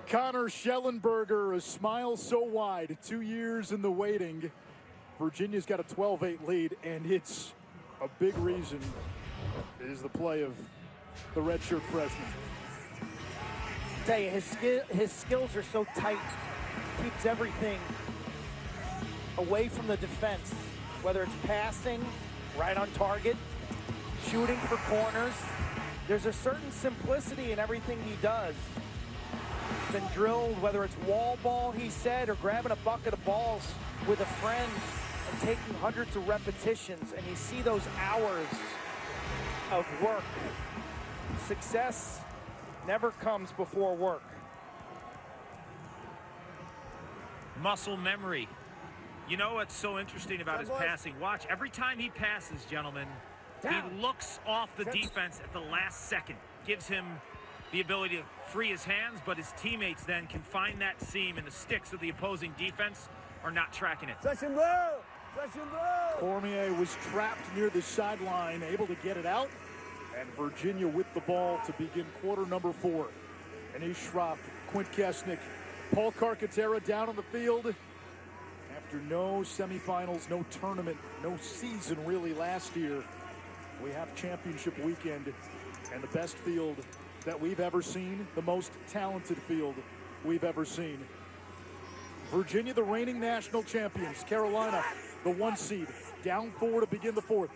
Connor Schellenberger, a smile so wide, 2 years in the waiting. Virginia's got a 12-8 lead, and it's a big reason is the play of the redshirt freshman. I tell you, his skills are so tight. Keeps everything away from the defense, whether it's passing, right on target, shooting for corners. There's a certain simplicity in everything he does. He's been drilled, whether it's wall ball, he said, or grabbing a bucket of balls with a friend and taking hundreds of repetitions, and you see those hours of work. Success never comes before work. Muscle memory. You know what's so interesting about his passing? Watch, every time he passes, gentlemen, he looks off the defense at the last second. Gives him the ability to free his hands, but his teammates then can find that seam, and the sticks of the opposing defense are not tracking it. Cormier was trapped near the sideline, able to get it out, and Virginia with the ball to begin quarter number 4. Anish Shroff, Quint Kesnick, Paul Carcaterra down on the field. After no semifinals, no tournament, no season really last year, we have championship weekend and the best field that we've ever seen, the most talented field we've ever seen. Virginia, the reigning national champions. Carolina, the 1 seed, down 4 to begin the 4th.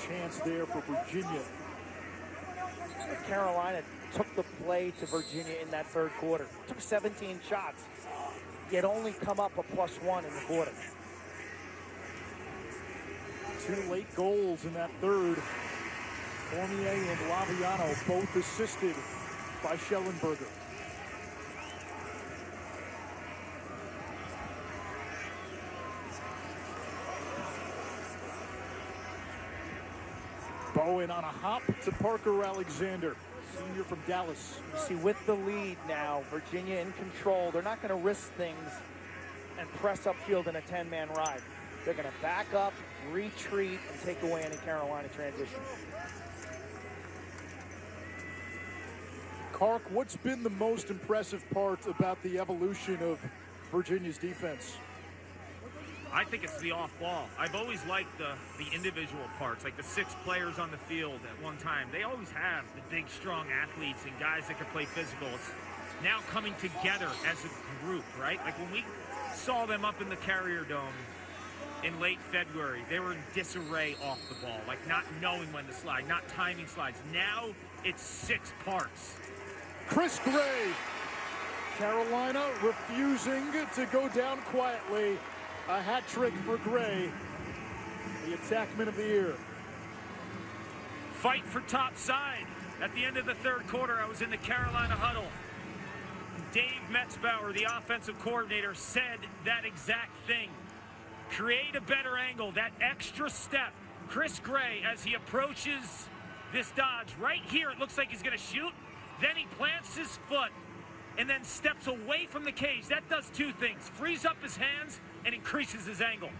Chance there for Virginia. Carolina took the play to Virginia in that third quarter. Took 17 shots, yet only come up a +1 in the quarter. 2 late goals in that third. Cormier and Laviano both assisted by Schellenberger. Bowen on a hop to Parker Alexander, senior from Dallas. You see, with the lead now, Virginia in control. They're not going to risk things and press upfield in a 10-man ride. They're going to back up, retreat, and take away any Carolina transition. Kark, what's been the most impressive part about the evolution of Virginia's defense? I think it's the off ball. I've always liked the individual parts, like the 6 players on the field at one time. They always have the big, strong athletes and guys that can play physical. It's now coming together as a group, right? Like when we saw them up in the Carrier Dome in late February, they were in disarray off the ball, like not knowing when to slide, not timing slides. Now it's 6 parts. Chris Gray, Carolina refusing to go down quietly. A hat trick for Gray, the attackman of the year. Fight for top side. At the end of the third quarter, I was in the Carolina huddle. Dave Metzbauer, the offensive coordinator, said that exact thing. Create a better angle, that extra step. Chris Gray, as he approaches this dodge, right here, it looks like he's going to shoot. Then he plants his foot and then steps away from the cage. That does 2 things. Frees up his hands and increases his angle.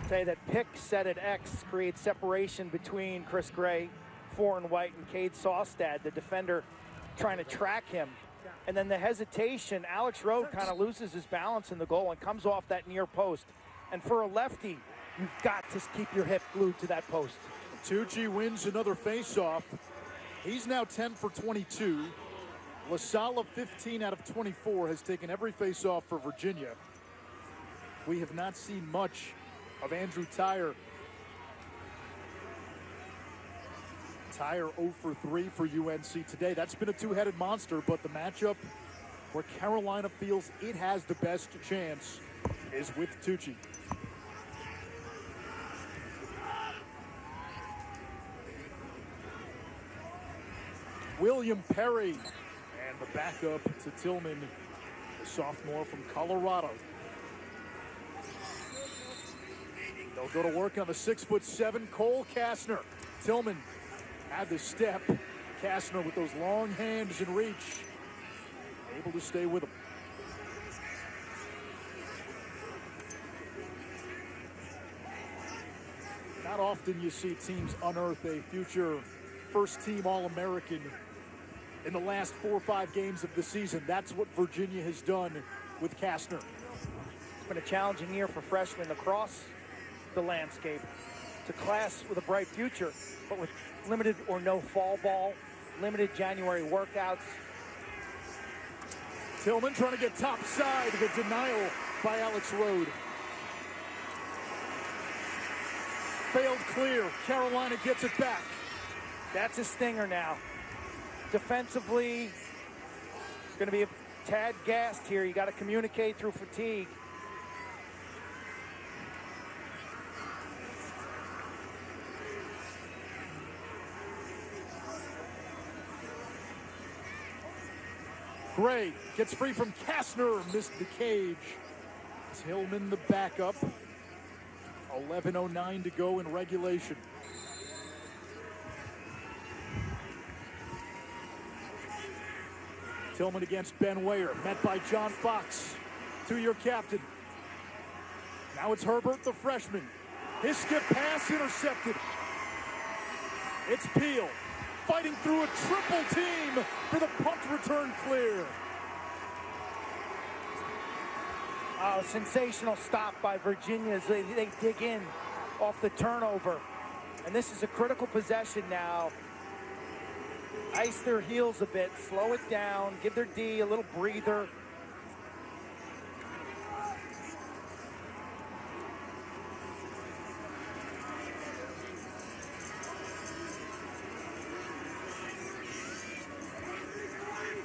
Say that pick set at X creates separation between Chris Gray, 4 and white, and Cade Sawstad, the defender, trying to track him. And then the hesitation, Alex Rode kind of loses his balance in the goal and comes off that near post. And for a lefty, you've got to keep your hip glued to that post. Tucci wins another faceoff. He's now 10 for 22. LaSala, 15 out of 24, has taken every faceoff for Virginia. We have not seen much of Andrew Tyre. Tyre 0 for 3 for UNC today. That's been a 2-headed monster, but the matchup where Carolina feels it has the best chance is with Tucci. William Perry, and the backup to Tillman, the sophomore from Colorado. They'll go to work on the 6'7" Cole Kastner. Tillman had the step. Kastner with those long hands and reach, able to stay with him. Not often you see teams unearth a future first-team All-American in the last 4 or 5 games of the season. That's what Virginia has done with Kastner. It's been a challenging year for freshmen across the landscape. It's a class with a bright future, but with limited or no fall ball, limited January workouts. Tillman trying to get top side. The denial by Alex Rode. Failed clear. Carolina gets it back. That's a stinger now. Defensively, going to be a tad gassed here. You got to communicate through fatigue. Gray gets free from Kastner, missed the cage. Tillman the backup. 11:09 to go in regulation. Tillman against Ben Weyer, met by John Fox, 2-year captain. Now it's Herbert, the freshman. His skip pass intercepted. It's Peel, fighting through a triple team for the punt return clear. Oh, sensational stop by Virginia as they dig in off the turnover. And this is a critical possession now. Ice their heels a bit, slow it down, give their D a little breather.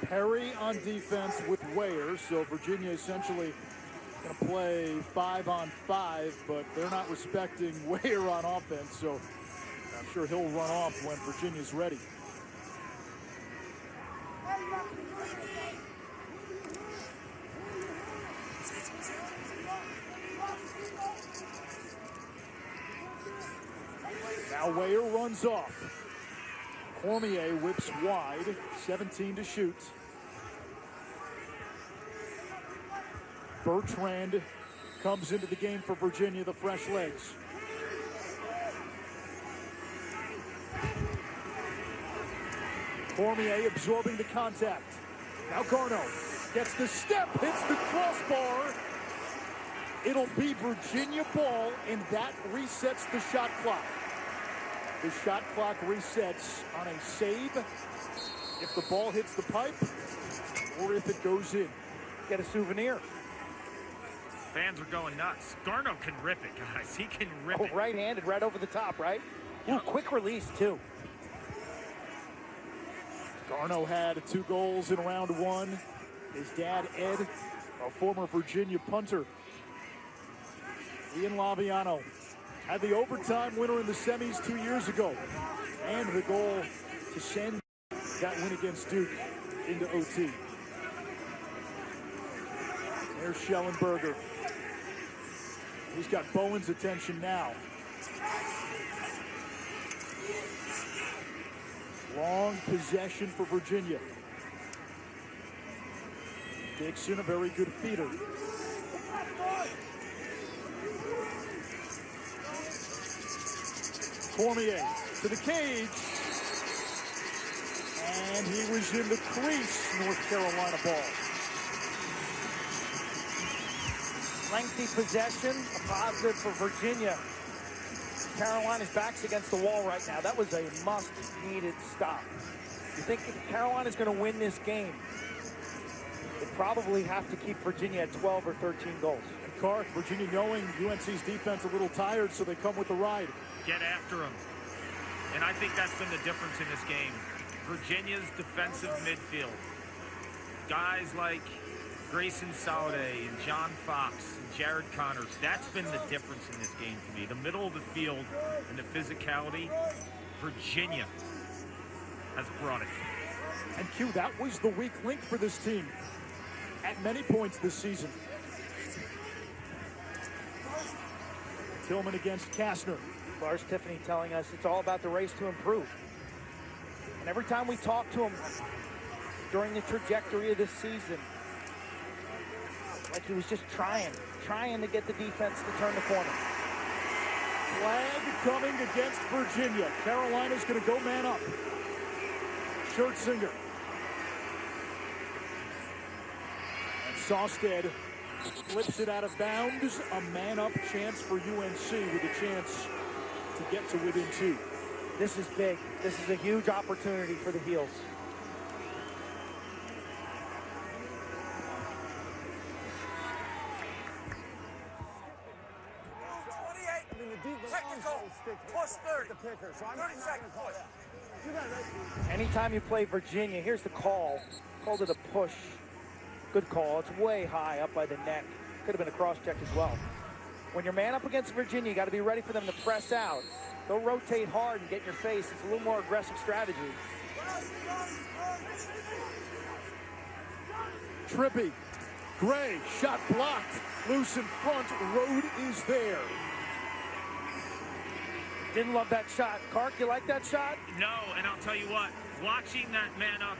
Perry on defense with Weyer, so Virginia essentially going to play 5-on-5, but they're not respecting Weyer on offense, so I'm sure he'll run off when Virginia's ready. Now Weyer runs off. Cormier whips wide, 17 to shoot. Bertrand comes into the game for Virginia, the fresh legs. Cormier absorbing the contact. Now Garneau gets the step, hits the crossbar. It'll be Virginia ball, and that resets the shot clock. The shot clock resets on a save if the ball hits the pipe or if it goes in. Get a souvenir. Fans are going nuts. Garneau can rip it, guys. He can rip it. Right-handed, right over the top, right? Ooh, quick release, too. Garneau had 2 goals in round 1. His dad, Ed, a former Virginia punter. Ian Laviano had the overtime winner in the semis 2 years ago. And the goal to send that win against Duke into OT. There's Schellenberger. He's got Bowen's attention now. Long possession for Virginia. Dixon, a very good feeder. Cormier to the cage. And he was in the crease, North Carolina ball. Lengthy possession, a positive for Virginia. Carolina's back's against the wall right now. That was a must-needed stop. You think if Carolina's going to win this game, they probably have to keep Virginia at 12 or 13 goals. And Clark, Virginia knowing UNC's defense a little tired, so they come with the ride. Get after them. And I think that's been the difference in this game. Virginia's defensive midfield. Guys like Grayson Soliday and John Fox and Jared Connors. That's been the difference in this game to me. The middle of the field and the physicality, Virginia has brought it. And Q, that was the weak link for this team at many points this season. Tillman against Kastner. Lars Tiffany telling us it's all about the race to improve. And every time we talk to him during the trajectory of this season, like he was just trying to get the defense to turn the corner. Flag coming against Virginia. Carolina's going to go man up. Schertzinger Sawstead flips it out of bounds. A man-up chance for UNC with a chance to get to within 2. This is big. This is a huge opportunity for the Heels. Plus 30. The picker. So 30 seconds push. Anytime you play Virginia, here's the call. Called it a push. Good call. It's way high up by the neck. Could have been a cross check as well. When you're man up against Virginia, you got to be ready for them to press out. They'll rotate hard and get in your face. It's a little more aggressive strategy. Trippy. Gray. Shot blocked. Loose in front. Road is there. Didn't love that shot. Kark, you like that shot? No, and I'll tell you what, watching that man-up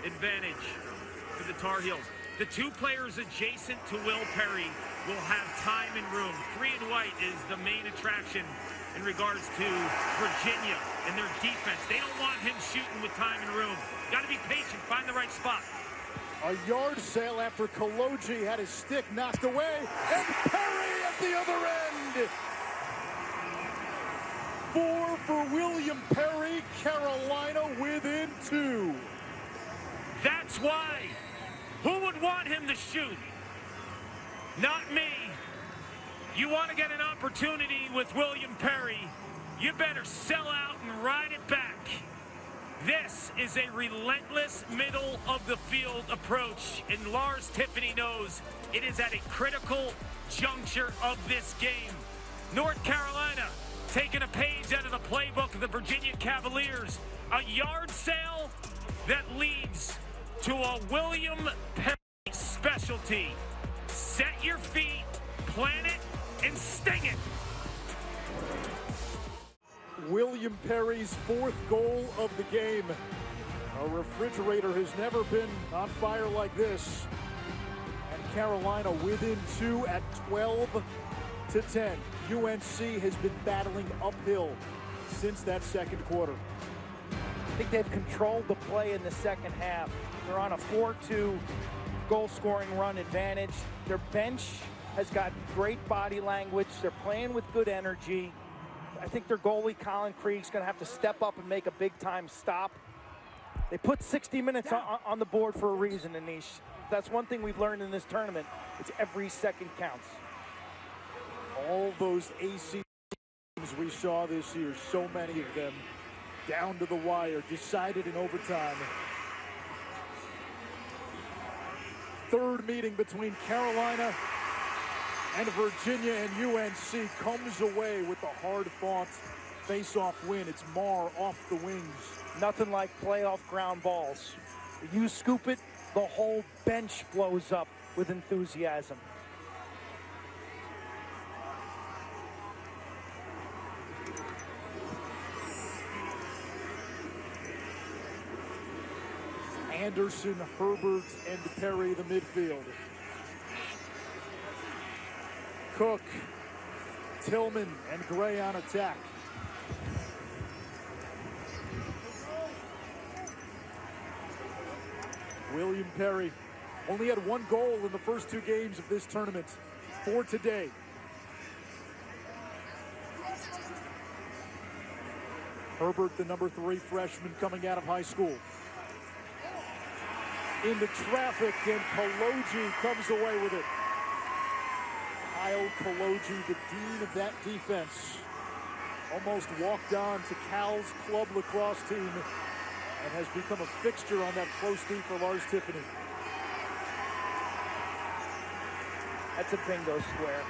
advantage for the Tar Heels, the 2 players adjacent to Will Perry will have time and room. 3 and white is the main attraction in regards to Virginia and their defense. They don't want him shooting with time and room. Got to be patient, find the right spot. A yard sale after Kaloji had his stick knocked away, and Perry at the other end. 4 for William Perry, Carolina within 2. That's why. Who would want him to shoot? Not me. You want to get an opportunity with William Perry, you better sell out and ride it back. This is a relentless middle of the field approach, and Lars Tiffany knows it is at a critical juncture of this game. North Carolina taking a page out of the playbook of the Virginia Cavaliers. A yard sale that leads to a William Perry specialty. Set your feet, plan it, and sting it. William Perry's 4th goal of the game. A refrigerator has never been on fire like this. And Carolina within 2 at 12-10. UNC has been battling uphill since that second quarter. I think they've controlled the play in the second half. They're on a 4-2 goal-scoring run advantage. Their bench has got great body language. They're playing with good energy. I think their goalie, Colin Krieg's going to have to step up and make a big-time stop. They put 60 minutes on the board for a reason, Anish. That's one thing we've learned in this tournament. It's every second counts. All those AC games we saw this year, so many of them down to the wire, decided in overtime. Third meeting between Carolina and Virginia, and UNC comes away with the hard-fought face-off win. It's Marr off the wings. Nothing like playoff ground balls. You scoop it, the whole bench blows up with enthusiasm. Anderson, Herbert, and Perry, the midfield. Cook, Tillman, and Gray on attack. William Perry only had 1 goal in the first 2 games of this tournament. 4 today. Herbert, the number 3 freshman coming out of high school. Into traffic, and Kaloji comes away with it. Kyle Kaloji, the dean of that defense, almost walked on to Cal's club lacrosse team and has become a fixture on that close D for Lars Tiffany. That's a bingo square.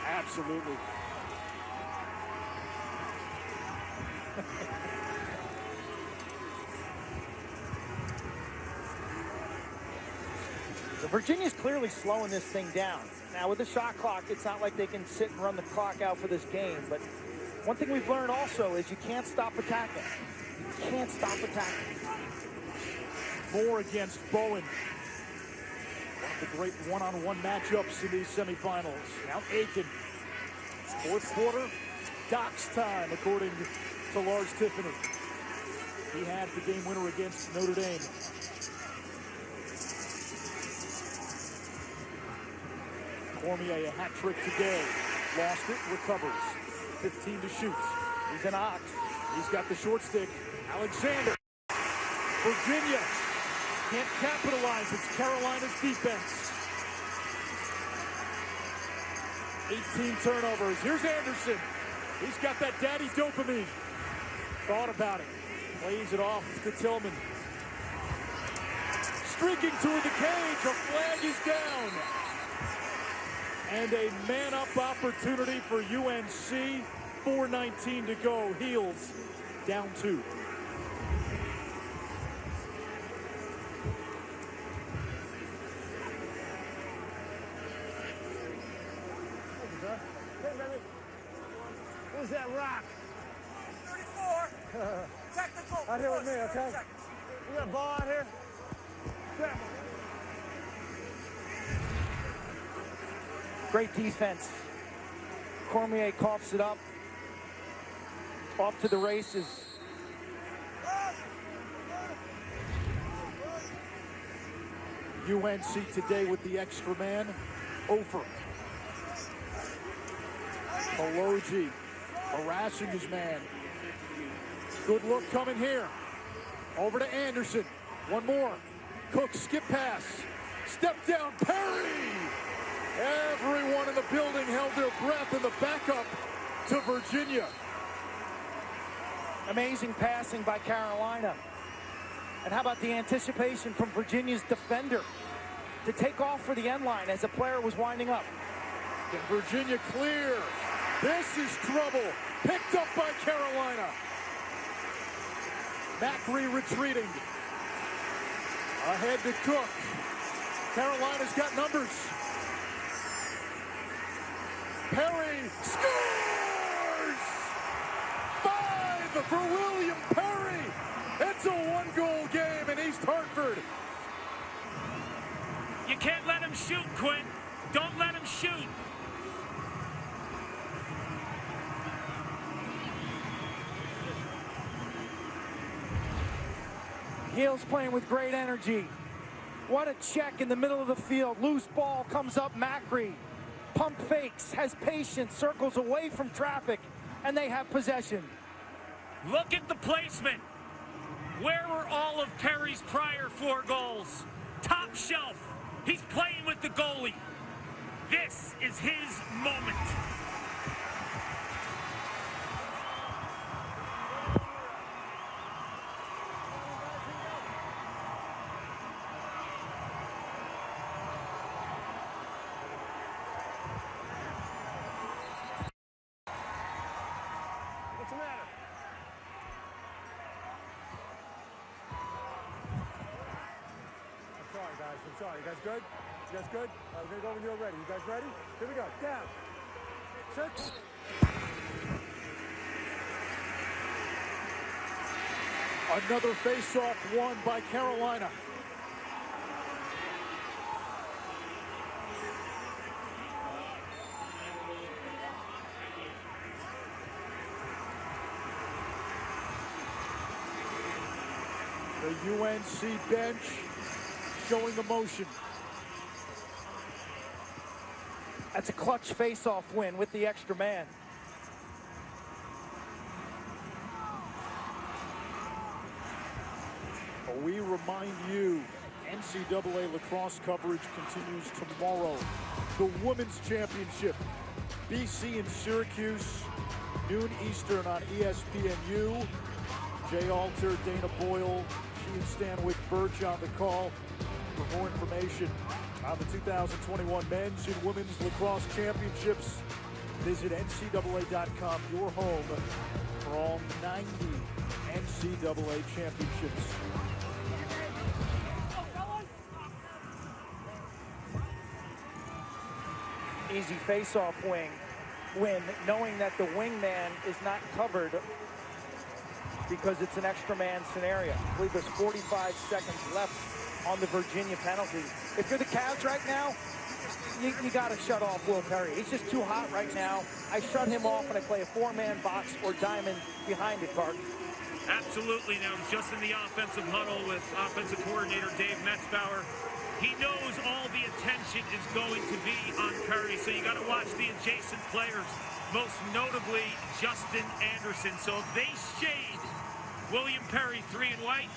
Absolutely. So Virginia's clearly slowing this thing down. Now with the shot clock, it's not like they can sit and run the clock out for this game, but one thing we've learned also is you can't stop attacking. You can't stop attacking. Moore against Bowen. One of the great one-on-one matchups in these semifinals. Now Aiken. 4th quarter, Doc's time, according to Lars Tiffany. He had the game winner against Notre Dame. Cormier, a hat trick today. Lost it, recovers. 15 to shoot. He's an ox. He's got the short stick. Alexander. Virginia can't capitalize. It's Carolina's defense. 18 turnovers. Here's Anderson. He's got that daddy dopamine. Thought about it. Plays it off to Tillman. Streaking toward the cage. A flag is down. And a man-up opportunity for UNC. 4:19 to go. Heels down 2. Who's that rock? 34. Technical. Out here with me, okay? You got a ball out here? Yeah. Great defense. Cormier coughs it up. Off to the races. UNC today with the extra man. Ofer. Ologi harassing his man. Good look coming here. Over to Anderson. One more. Cook, skip pass. Step down, Perry! Everyone in the building held their breath in the backup to Virginia. Amazing passing by Carolina. And how about the anticipation from Virginia's defender to take off for the end line as the player was winding up. Can Virginia clear? This is trouble. Picked up by Carolina. Macri retreating. Ahead to Cook. Carolina's got numbers. Perry scores! 5 for William Perry. It's a 1-goal game in East Hartford. You can't let him shoot, Quinn. Don't let him shoot. Heels playing with great energy. What a check in the middle of the field. Loose ball comes up, Macri. Pump fakes, has patience, circles away from traffic, and they have possession. Look at the placement. Where were all of Perry's prior 4 goals? Top shelf. He's playing with the goalie. This is his moment. What's the matter? I'm sorry, guys. I'm sorry. You guys good? You guys good? We're going to go when you're ready. You guys ready? Here we go. Down. Sit. Another face-off won by Carolina. The UNC bench showing emotion. That's a clutch face-off win with the extra man. We remind you, NCAA lacrosse coverage continues tomorrow. The Women's Championship, BC and Syracuse, noon Eastern on ESPNU. Jay Alter, Dana Boyle, Sheehan Stanwyck, Birch on the call. For more information on the 2021 Men's and Women's Lacrosse Championships, visit NCAA.com, your home for all 90 NCAA championships. Easy face-off win, knowing that the wingman is not covered because it's an extra man scenario. I believe there's 45 seconds left on the Virginia penalty. If you're the Cavs right now, you got to shut off Will Perry. He's just too hot right now. I shut him off and I play a 4-man box or diamond behind it, Clark. Absolutely. Now, just in the offensive huddle with offensive coordinator Dave Metzbauer. He knows all the attention is going to be on Perry, so you got to watch the adjacent players, most notably Justin Anderson. So if they shade William Perry 3 in white,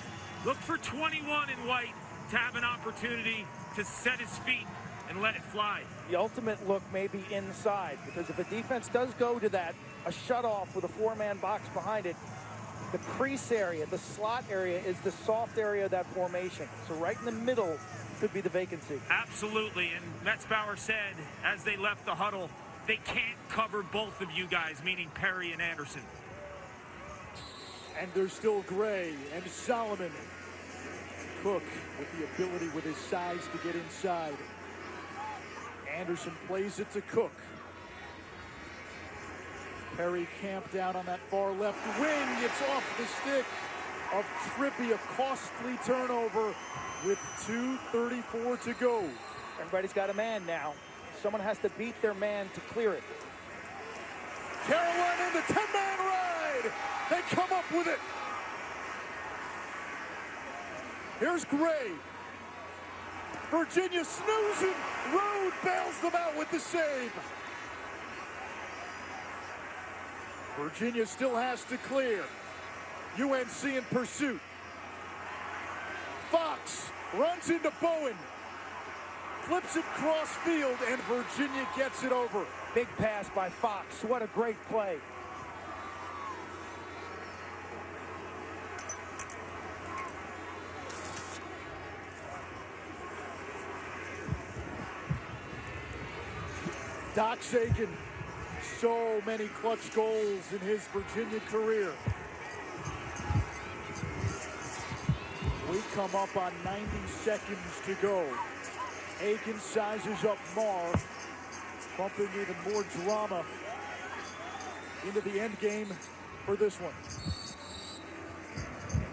look for 21 in white to have an opportunity to set his feet and let it fly. The ultimate look may be inside, because if a defense does go to that, a shutoff with a four-man box behind it, the crease area, the slot area is the soft area of that formation. So right in the middle could be the vacancy. Absolutely, and Metzbauer said as they left the huddle, they can't cover both of you guys, meaning Perry and Anderson. And there's still Gray and Solomon. Cook with the ability with his size to get inside. Anderson plays it to Cook. Perry camped out on that far left wing. It's off the stick of Trippy. A costly turnover with 2:34 to go. Everybody's got a man now. Someone has to beat their man to clear it. Carolina in the 10-man ride. They come up with it. Here's Gray. Virginia snoozing. Road bails them out with the save. Virginia still has to clear. UNC in pursuit. Fox runs into Bowen. Flips it cross field, and Virginia gets it over. Big pass by Fox. What a great play. Doc Sagan, so many clutch goals in his Virginia career. We come up on 90 seconds to go. Aiken sizes up Marr, bumping even more drama into the end game for this one.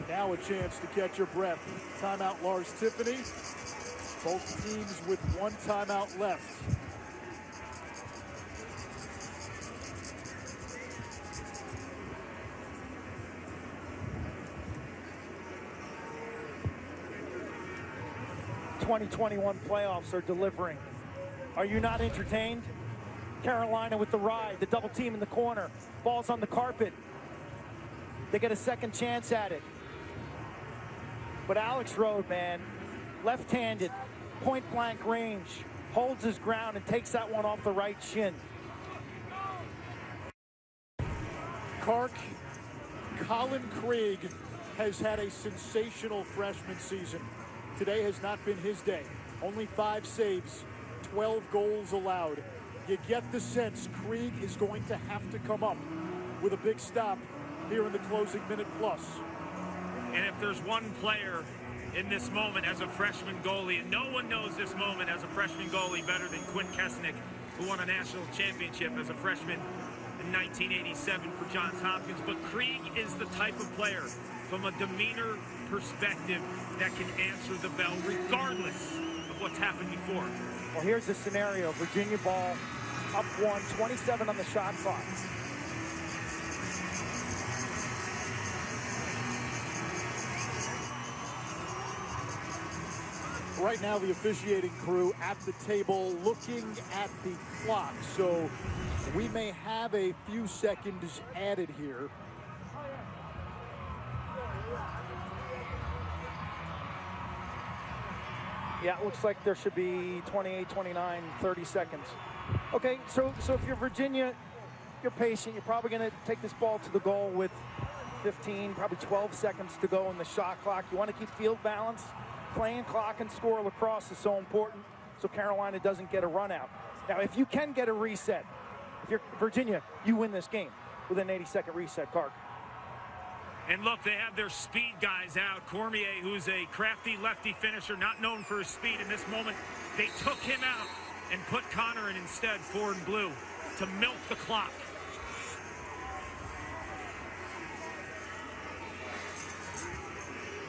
Now a chance to catch your breath. Timeout Lars Tiffany. Both teams with one timeout left. '21 playoffs are delivering. Are you not entertained? Carolina with the ride, the double team in the corner, ball's on the carpet. They get a second chance at it. But Alex Rode, man, left-handed, point-blank range, holds his ground and takes that one off the right shin. Kark, Colin Krieg has had a sensational freshman season. Today has not been his day. Only 5 saves, 12 goals allowed. You get the sense Krieg is going to have to come up with a big stop here in the closing minute plus. And if there's one player in this moment as a freshman goalie, and no one knows this moment as a freshman goalie better than Quinn Kesnick, who won a national championship as a freshman in 1987 for Johns Hopkins. But Krieg is the type of player from a demeanor perspective that can answer the bell regardless of what's happened before. Well, here's the scenario. Virginia ball up 1, 27 on the shot clock. Right now, the officiating crew at the table looking at the clock. So we may have a few seconds added here. Yeah, it looks like there should be 28, 29, 30 seconds. Okay, so if you're Virginia, you're patient. You're probably going to take this ball to the goal with 15, probably 12 seconds to go in the shot clock. You want to keep field balance. Playing clock and score lacrosse is so important so Carolina doesn't get a run out. Now, if you can get a reset, if you're Virginia, you win this game with an 80-second reset, Kark. And look, they have their speed guys out. Cormier, who's a crafty lefty finisher, not known for his speed in this moment. They took him out and put Connor in instead, 4 and blue, to milk the clock.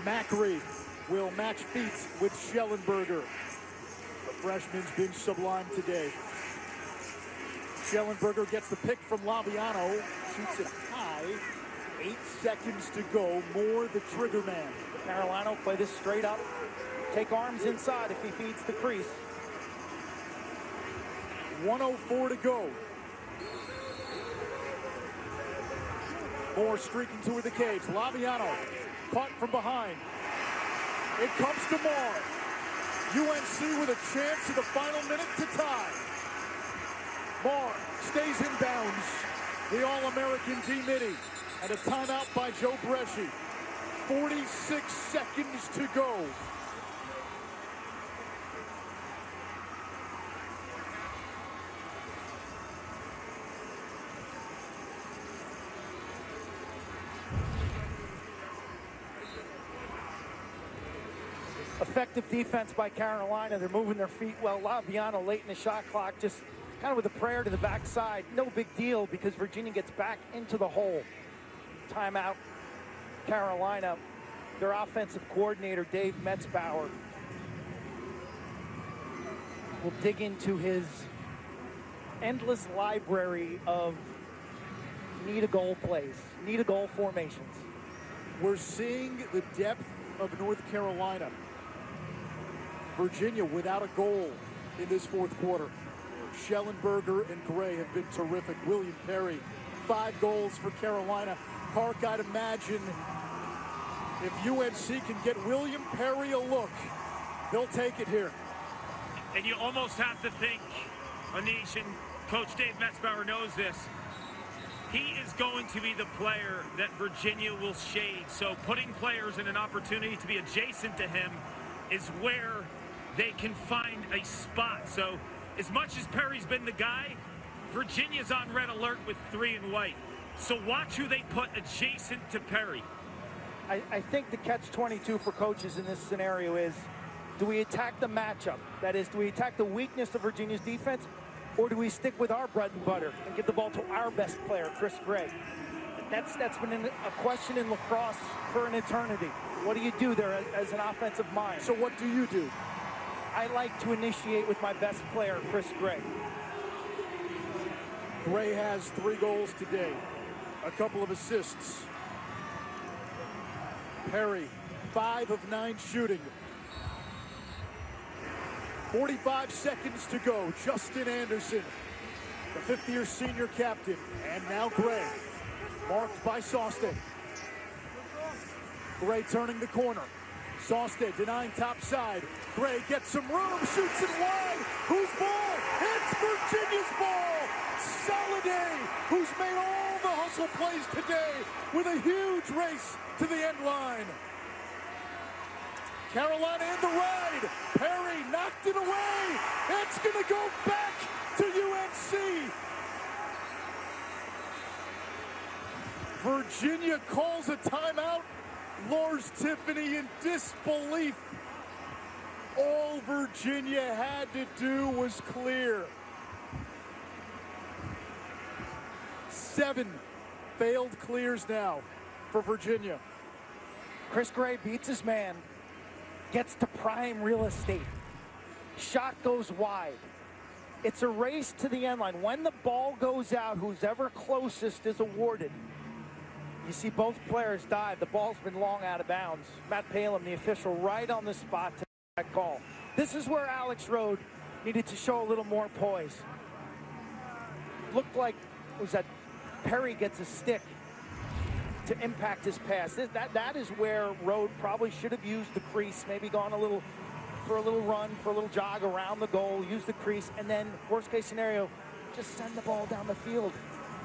Macri will match feet with Schellenberger. The freshman's been sublime today. Schellenberger gets the pick from Laviano, shoots it high, 8 seconds to go. Moore, the trigger man. Carolina will play this straight up. Take arms inside if he feeds the crease. 1:04 to go. Moore streaking toward the cage. Laviano caught from behind. It comes to Moore. UNC with a chance in the final minute to tie. Moore stays in bounds. The All-American D-Midi. And a timeout by Joe Bresci. 46 seconds to go. Effective defense by Carolina. They're moving their feet well. Laviano late in the shot clock, just kind of with a prayer to the backside. No big deal because Virginia gets back into the hole. Timeout. Carolina, their offensive coordinator, Dave Metzbauer, will dig into his endless library of need-a-goal plays, need-a-goal formations. We're seeing the depth of North Carolina. Virginia without a goal in this fourth quarter. Schellenberger and Gray have been terrific. William Perry, 5 goals for Carolina. Park, I'd imagine if UNC can get William Perry a look, they'll take it here. And you almost have to think, Anish, and Coach Dave Metzbauer knows this, he is going to be the player that Virginia will shade. So putting players in an opportunity to be adjacent to him is where they can find a spot. So as much as Perry's been the guy, Virginia's on red alert with 3 and white. So watch who they put adjacent to Perry. I think the catch-22 for coaches in this scenario is, do we attack the matchup? That is, do we attack the weakness of Virginia's defense, or do we stick with our bread and butter and give the ball to our best player, Chris Gray? That's been a question in lacrosse for an eternity. What do you do there as an offensive mind? So what do you do? I like to initiate with my best player, Chris Gray. Gray has 3 goals today, a couple of assists. Perry, 5 of 9 shooting. 45 seconds to go. Justin Anderson, the 5th-year senior captain, and now Gray, marked by Sawstead. Gray turning the corner. Sawstead denying top side. Gray gets some room, shoots it wide. Whose ball? It's Virginia's ball. Soliday, who's made all the hustle plays today with a huge race to the end line. Carolina in the ride. Perry knocked it away. It's going to go back to UNC. Virginia calls a timeout. Lars Tiffany in disbelief. All Virginia had to do was clear. 7 failed clears now for Virginia. Chris Gray beats his man, gets to prime real estate. Shot goes wide. It's a race to the end line. When the ball goes out, who's ever closest is awarded. You see both players dive. The ball's been long out of bounds. Matt Palin, the official, right on the spot to that call. This is where Alex Rode needed to show a little more poise. Looked like it was that Perry gets a stick to impact his pass. That is where Rode probably should have used the crease, maybe gone for a little run, for a little jog around the goal, use the crease, and then worst case scenario, just send the ball down the field.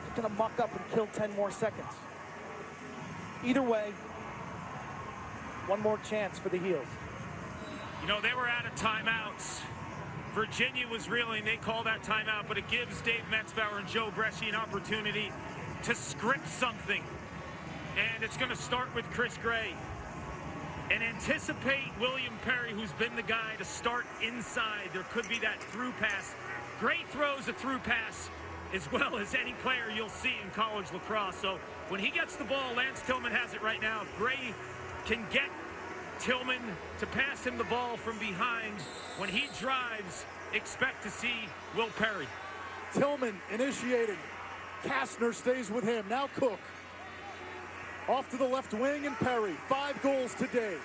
It's gonna muck up and kill 10 more seconds. Either way, one more chance for the Heels. You know, they were out of timeouts. Virginia was reeling. They call that timeout, but it gives Dave Metzbauer and Joe Bresci an opportunity to script something. And it's going to start with Chris Gray. And anticipate William Perry, who's been the guy to start inside. There could be that through pass. Gray throws a through pass as well as any player you'll see in college lacrosse. So when he gets the ball, Lance Tillman has it right now. If Gray can get Tillman to pass him the ball from behind, when he drives, expect to see Will Perry. Tillman initiating. Kastner stays with him. Now Cook. Off to the left wing, and Perry. 5 goals today.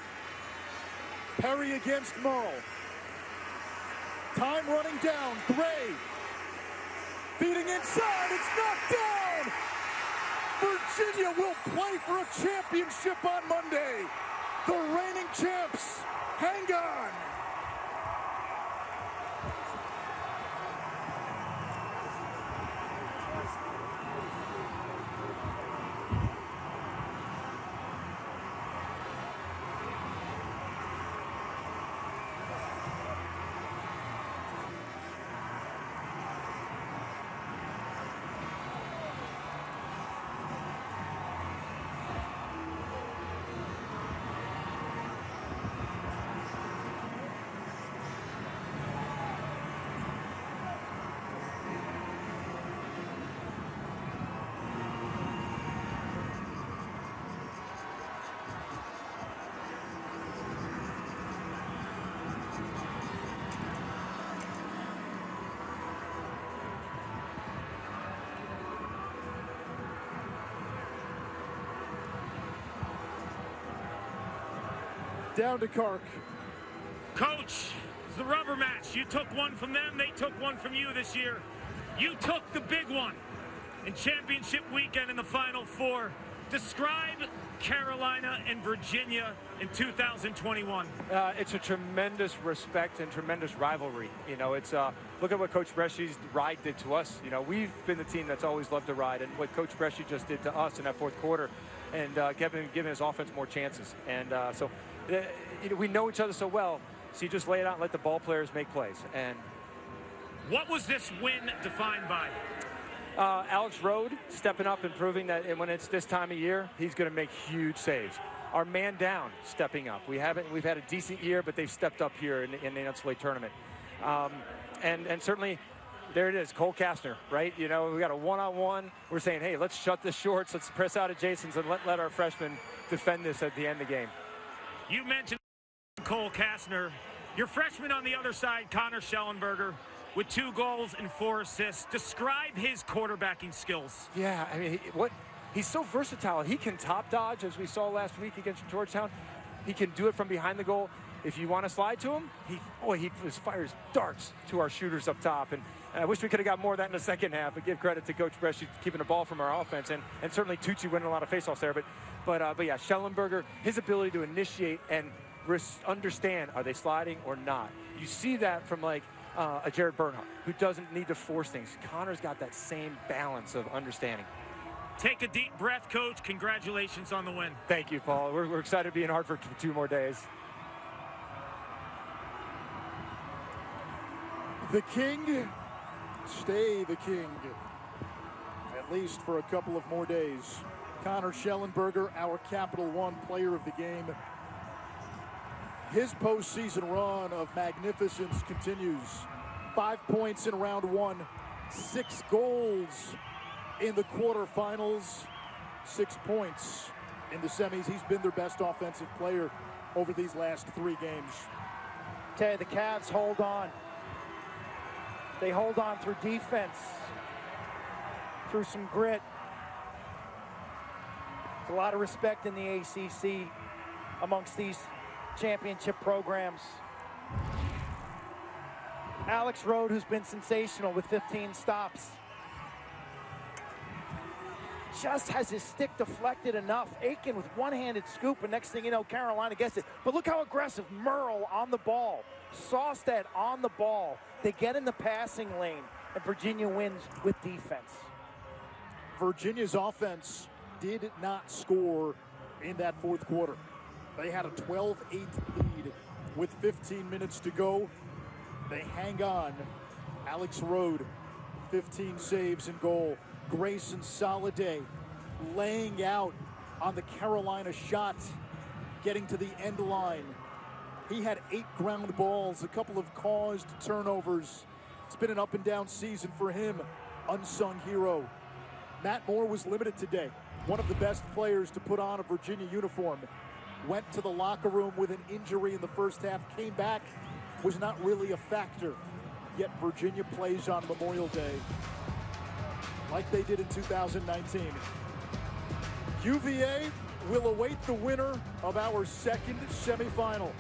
Perry against Merle. Time running down. Gray. Feeding inside. It's knocked down. Virginia will play for a championship on Monday. The reigning champs. Hang on. Down to Kark. Coach, it's the rubber match. You took one from them, they took one from you this year. You took the big one in championship weekend in the Final Four. Describe Carolina and Virginia in 2021. It's a tremendous respect and tremendous rivalry. You know, it's look at what Coach Bresci's ride did to us. You know, we've been the team that's always loved to ride, and what Coach Bresci just did to us in that fourth quarter, and giving his offense more chances. And so you know, we know each other so well. So you just lay it out and let the ball players make plays. And what was this win defined by? Alex Rode stepping up and proving that when it's this time of year, he's going to make huge saves. Our man down stepping up. We've had a decent year, but they've stepped up here in the NCAA tournament. And certainly, there it is, Cole Kastner, right? You know, we got a one-on-one. We're saying, hey, let's shut the shorts. Let's press out adjacents and let our freshmen defend this at the end of the game. You mentioned Cole Kastner. Your freshman on the other side, Connor Schellenberger, with 2 goals and 4 assists. Describe his quarterbacking skills. Yeah, I mean, he's so versatile. He can top dodge, as we saw last week against Georgetown. He can do it from behind the goal. If you want to slide to him, he fires darts to our shooters up top. And I wish we could have got more of that in the second half. But give credit to Coach Bresci keeping the ball from our offense, and certainly Tucci winning a lot of faceoffs there. But yeah, Schellenberger, his ability to initiate and understand, are they sliding or not? You see that from like a Jared Bernhardt, who doesn't need to force things. Connor's got that same balance of understanding. Take a deep breath, Coach. Congratulations on the win. Thank you, Paul. We're excited to be in Hartford for 2 more days. The King, stay the King, at least for a couple of more days. Connor Schellenberger, our Capital One Player of the Game. His postseason run of magnificence continues. 5 points in round 1, 6 goals in the quarterfinals, 6 points in the semis. He's been their best offensive player over these last 3 games. Tell you, the Cavs hold on. They hold on through defense, through some grit. There's a lot of respect in the ACC amongst these championship programs. Alex Rode, who's been sensational with 15 stops, just has his stick deflected enough. Aiken with one-handed scoop, and next thing you know, Carolina gets it. But look how aggressive Merle on the ball. Sawstead on the ball. They get in the passing lane, and Virginia wins with defense. Virginia's offense did not score in that fourth quarter. They had a 12-8 lead with 15 minutes to go. They hang on. Alex Rode, 15 saves in goal. Grayson Soliday laying out on the Carolina shot, getting to the end line. He had 8 ground balls, a couple of caused turnovers. It's been an up and down season for him. Unsung hero. Matt Moore was limited today. One of the best players to put on a Virginia uniform. Went to the locker room with an injury in the first half, came back, was not really a factor. Yet Virginia plays on Memorial Day like they did in 2019. UVA will await the winner of our second semifinal.